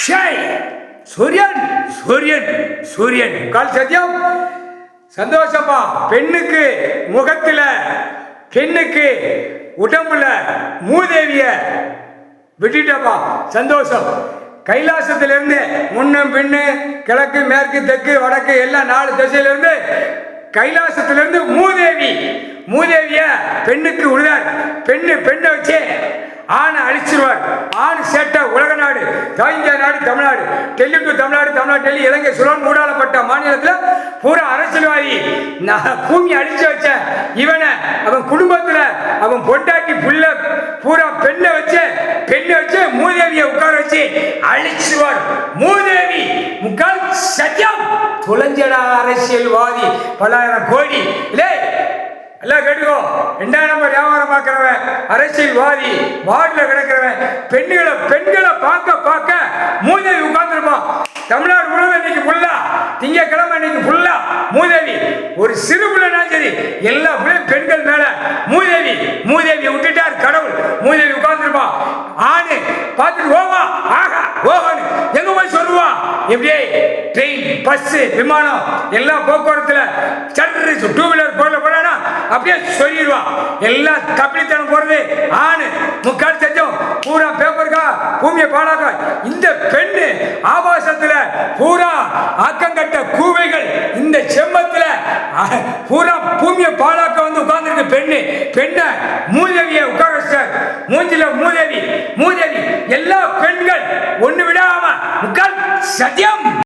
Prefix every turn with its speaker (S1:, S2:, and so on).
S1: சூரியன் சூரியன் சூரியன் கால் சத்தியம். சந்தோஷப்பா. பெண்ணுக்கு முகத்துல, பெண்ணுக்கு உடம்புல மூதேவிய விட்டுட்டப்பா. சந்தோஷம். கைலாசத்திலிருந்து முன்னும் பின்னு, கிழக்கு மேற்கு தெற்கு வடக்கு எல்லாம் 4 திசையிலிருந்து கைலாசத்திலிருந்து மூதேவிய பெண்ணுக்கு விடுதார். பெண்ணை வச்சு ஆணை அழிச்சிருவார். ஆண் சேட்டை உலக நாடு, இந்தியா நாடு, தமிழ்நாடு, டெல்லி டு தமிழ்நாடு, தமிழ்நாடு டெல்லி, இலங்கை சுழன் மூடாலப்பட்ட மாநிலத்தில் பூரா அரசியல்வாதி பூமி அழிச்சு வச்ச இவனை அவன் குடும்பத்தில் அவன் பொண்டாட்டி புள்ள பூரா பெண்ணை வச்சு மூதேவியை உட்கார வச்சு அழிச்சுவார். மூதேவி முக்கால் சத்தியம். துளைஞ்சடா அரசியல்வாதி, 10,000 கோடி இல்லை எல்லாம் கேட்டுக்கோ. 2ஆம் நம்பர் வியாபாரம் பார்க்கிறவன், அரசியல்வாதி, வார்டில் கிடக்கிறவன், பெண்களை பார்க்க மூதேவி உட்கார்ந்துருப்பான். தமிழ்நாடு முழுவதும் இன்னைக்கு ஃபுல்லா, திங்கக்கிழமை இன்னைக்கு ஃபுல்லா மூதேவி. ஒரு சிறு பிள்ளைனா சரி, எல்லா பிள்ளையும் பெண்கள் மேல மூதேவி விட்டுட்டார் கடவுள். மூதேவி உட்கார்ந்துருப்பான். ஆணு பார்த்துட்டு ஓவான்னு எங்க போய் சொல்லுவான். எப்படியே ட்ரெயின், பஸ், விமானம் எல்லாம் போக்குவரத்துல சர்ரு 2 வீலர் போனா அப்படியே சொல்லிடுவான். எல்லாம் கப்பிலித்தனம் போறது ஆணு. முக்கால் சச்சம் பூரா பேப்பருக்கா பூமியை பாழாக்கா. இந்த பெண்ணு ஆபாசத்துல பூரா ஆக்கங்கட்ட கூவைகள் இந்த செம்மத்துல பூரா பூமியை பாழாக்க வந்து உட்கார்ந்துருக்கு பெண்ணை மூதேவியை உட்கார வச்சார். மூஞ்சில மூதேவி எல்லா பெண்கள் ஒண்ணு விடாம முக்கால் சத்தியம்.